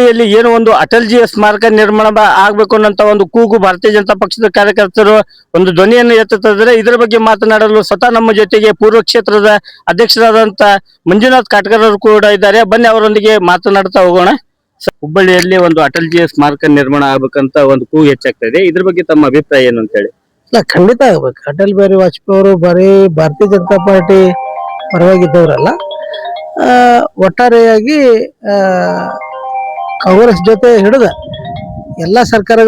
ಇಲ್ಲಿ ಏನು ಒಂದು ಅಟಲ್ಜಿಯ ಸ್ಮಾರಕ ನಿರ್ಮಾಣ ಆಗ್ಬೇಕು ಅನ್ನೋ ಒಂದು ಕೂಗು ಭಾರತೀಯ ಜನತಾ ಪಕ್ಷದ ಕಾರ್ಯಕರ್ತರು ಒಂದು ಧ್ವನಿಯನ್ನು ಎತ್ತುತ್ತಿದ್ದಾರೆ. ಇದರ ಬಗ್ಗೆ ಮಾತನಾಡಲು ಸ್ವತಃ ನಮ್ಮ ಜೊತೆಗೆ ಪೂರ್ವ ಕ್ಷೇತ್ರದ ಅಧ್ಯಕ್ಷರಾದಂತ ಮಂಜುನಾಥ್ ಕಾಟ್ಕರ್ ಅವರು ಕೂಡ ಇದ್ದಾರೆ. ಬನ್ನಿ ಅವರೊಂದಿಗೆ ಮಾತನಾಡ್ತಾ ಹೋಗೋಣ. ಹುಬ್ಬಳ್ಳಿಯಲ್ಲಿ ಒಂದು ಅಟಲ್ಜಿಯ ಸ್ಮಾರಕ ನಿರ್ಮಾಣ ಆಗ್ಬೇಕಂತ ಒಂದು ಕೂಗು ಹೆಚ್ಚಾಗ್ತಾ ಇದೆ. ಇದ್ರ ಬಗ್ಗೆ ತಮ್ಮ ಅಭಿಪ್ರಾಯ ಏನು ಅಂತ ಹೇಳಿ? ಇಲ್ಲ, ಖಂಡಿತ ಆಗ್ಬೇಕು. ಅಟಲ್ ಬಿಹಾರಿ ವಾಜಪೇಯಿ ಅವರು ಬರೀ ಭಾರತೀಯ ಜನತಾ ಪಾರ್ಟಿ ಪರವಾಗಿದ್ದವರಲ್ಲ, ಒಟ್ಟಾರೆಯಾಗಿ ಕಾಂಗ್ರೆಸ್ ಜೊತೆ ಹಿಡಿದ ಎಲ್ಲ ಸರ್ಕಾರ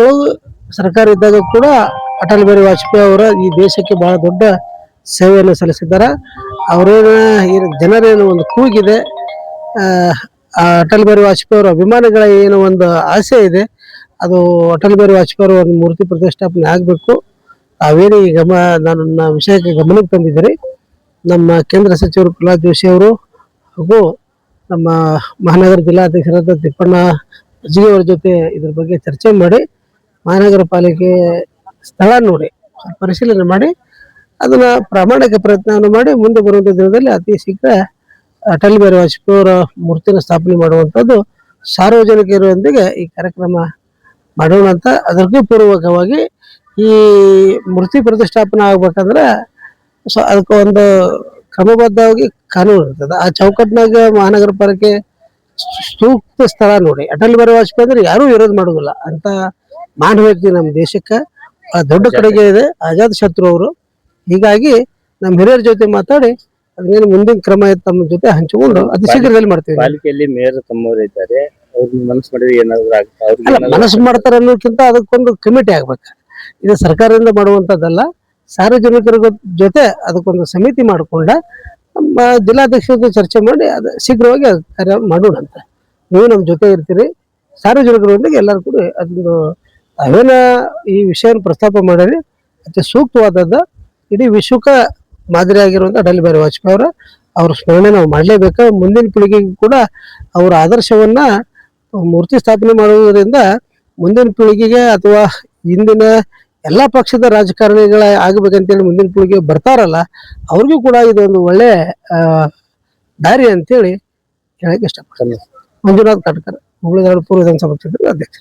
ಇದ್ದಾಗ ಕೂಡ ಅಟಲ್ ಬಿಹಾರಿ ವಾಜಪೇಯಿ ಅವರ ಈ ದೇಶಕ್ಕೆ ಬಹಳ ದೊಡ್ಡ ಸೇವೆಯನ್ನು ಸಲ್ಲಿಸಿದ್ದಾರೆ. ಅವರೇನ ಜನರೇನು ಒಂದು ಕೂಗಿದೆ, ಅಟಲ್ ಬಿಹಾರಿ ವಾಜಪೇಯಿ ಅವರ ಅಭಿಮಾನಿಗಳ ಏನು ಒಂದು ಆಸೆ ಇದೆ, ಅದು ಅಟಲ್ ಬಿಹಾರಿ ವಾಜಪೇಯಿ ಅವರ ಒಂದು ಮೂರ್ತಿ ಪ್ರತಿಷ್ಠಾಪನೆ ಆಗಬೇಕು. ಅವೇನು ನನ್ನ ವಿಷಯಕ್ಕೆ ಗಮನಕ್ಕೆ ತಂದಿದ್ದೀರಿ. ನಮ್ಮ ಕೇಂದ್ರ ಸಚಿವರು ಪ್ರಹ್ಲಾದ್ ಜೋಶಿ ಅವರು ಹಾಗೂ ನಮ್ಮ ಮಹಾನಗರ ಜಿಲ್ಲಾಧ್ಯಕ್ಷರಾದ ತಿಪ್ಪಣ್ಣ ಅಜ್ಜಿ ಅವರ ಜೊತೆ ಇದ್ರ ಬಗ್ಗೆ ಚರ್ಚೆ ಮಾಡಿ ಮಹಾನಗರ ಪಾಲಿಕೆ ಸ್ಥಳ ನೋಡಿ ಪರಿಶೀಲನೆ ಮಾಡಿ ಅದನ್ನ ಪ್ರಾಮಾಣಿಕ ಪ್ರಯತ್ನವನ್ನು ಮಾಡಿ ಮುಂದೆ ಬರುವಂತ ದಿನದಲ್ಲಿ ಅತಿ ಶೀಘ್ರ ಅಟಲ್ ಬಿಹಾರಿ ವಾಜಪೇಯಿ ಅವರ ಮೂರ್ತಿನ ಸ್ಥಾಪನೆ ಮಾಡುವಂಥದ್ದು ಸಾರ್ವಜನಿಕರೊಂದಿಗೆ ಈ ಕಾರ್ಯಕ್ರಮ ಮಾಡೋಣ ಅಂತ. ಅದಕ್ಕೂ ಪೂರ್ವಕವಾಗಿ ಈ ಮೂರ್ತಿ ಪ್ರತಿಷ್ಠಾಪನೆ ಆಗ್ಬೇಕಂದ್ರೆ ಅದಕ್ಕೆ ಒಂದು ಕ್ರಮಬದ್ಧವಾಗಿ ಕಾನೂನು ಇರ್ತದೆ. ಆ ಚೌಕಟ್ಟಿನಾಗ ಮಹಾನಗರ ಪಾಲಿಕೆ ಸೂಕ್ತ ಸ್ಥಳ ನೋಡಿ ಅಟಲ್ ಬಿಹಾರಿ ವಾಜಪೇಯಿ ಅಂದ್ರೆ ಯಾರು ವಿರೋಧ ಮಾಡೋದಿಲ್ಲ ಅಂತ ಮಾನವ ವ್ಯಕ್ತಿ ನಮ್ಮ ದೇಶಕ್ಕೆ ದೊಡ್ಡ ಕಡೆಗೆ ಇದೆ, ಆಜಾದ್ ಶತ್ರು ಅವರು. ಹೀಗಾಗಿ ನಮ್ಮ ಹಿರಿಯರ ಜೊತೆ ಮಾತಾಡಿ ಅದೇನು ಮುಂದಿನ ಕ್ರಮ ತಮ್ಮ ಜೊತೆ ಹಂಚಿಕೊಂಡು ಅತಿ ಶೀಘ್ರದಲ್ಲಿ ಮಾಡ್ತೀವಿ. ಪಾಲಿಕೆಯಲ್ಲಿ ಮೇಯರ್ ತಮ್ಮವರು ಇದ್ದಾರೆ, ಅವ್ರ ಮನಸ್ಸು ಮಾಡಿದ್ರೆ ಏನಾದ್ರು ಮನಸ್ಸು ಮಾಡ್ತಾರೆ ಅನ್ನೋದಕ್ಕಿಂತ ಅದಕ್ಕೊಂದು ಕಮಿಟಿ ಆಗ್ಬೇಕು. ಇದು ಸರ್ಕಾರದಿಂದ ಮಾಡುವಂತದ್ದಲ್ಲ, ಸಾರ್ವಜನಿಕರ ಜೊತೆ ಅದಕ್ಕೊಂದು ಸಮಿತಿ ಮಾಡಿಕೊಂಡ ನಮ್ಮ ಜಿಲ್ಲಾಧ್ಯಕ್ಷರ ಚರ್ಚೆ ಮಾಡಿ ಅದು ಶೀಘ್ರವಾಗಿ ಕಾರ್ಯ ಮಾಡೋಣ ಅಂತ. ನೀವು ನಮ್ಮ ಜೊತೆ ಇರ್ತೀರಿ, ಸಾರ್ವಜನಿಕರೊಂದಿಗೆ ಎಲ್ಲರೂ ಕೂಡ ಅದೊಂದು ಅವೇನ ಈ ವಿಷಯವನ್ನು ಪ್ರಸ್ತಾಪ ಮಾಡಿರಿ. ಅತಿ ಸೂಕ್ತವಾದದ್ದ ಇಡೀ ವಿಶ್ವಕ್ಕೆ ಮಾದರಿ ಆಗಿರುವಂತ ಅಟಲ್ ಬಿಹಾರಿ ವಾಜಪೇಯಿ ಅವ್ರ ಸ್ಮರಣೆ ನಾವು ಮಾಡಲೇಬೇಕು. ಮುಂದಿನ ಪೀಳಿಗೆಗೂ ಕೂಡ ಅವರ ಆದರ್ಶವನ್ನ ಮೂರ್ತಿ ಸ್ಥಾಪನೆ ಮಾಡುವುದರಿಂದ ಮುಂದಿನ ಪೀಳಿಗೆಗೆ ಅಥವಾ ಇಂದಿನ ಎಲ್ಲಾ ಪಕ್ಷದ ರಾಜಕಾರಣಿಗಳ ಆಗ್ಬೇಕಂತೇಳಿ ಮುಂದಿನ ಪೀಳಿಗೆ ಬರ್ತಾರಲ್ಲ ಅವ್ರಿಗೂ ಕೂಡ ಇದೊಂದು ಒಳ್ಳೆ ದಾರಿ ಅಂತೇಳಿ ಹೇಳಕ್ ಇಷ್ಟಪಡ್ತೀನಿ. ಮಂಜುನಾಥ್ ಕಾಟ್ಕರ್, ಹುಬ್ಬಳ್ಳಿ ಪೂರ್ವ ವಿಧಾನಸಭಾ ಕ್ಷೇತ್ರದ ಅಧ್ಯಕ್ಷ.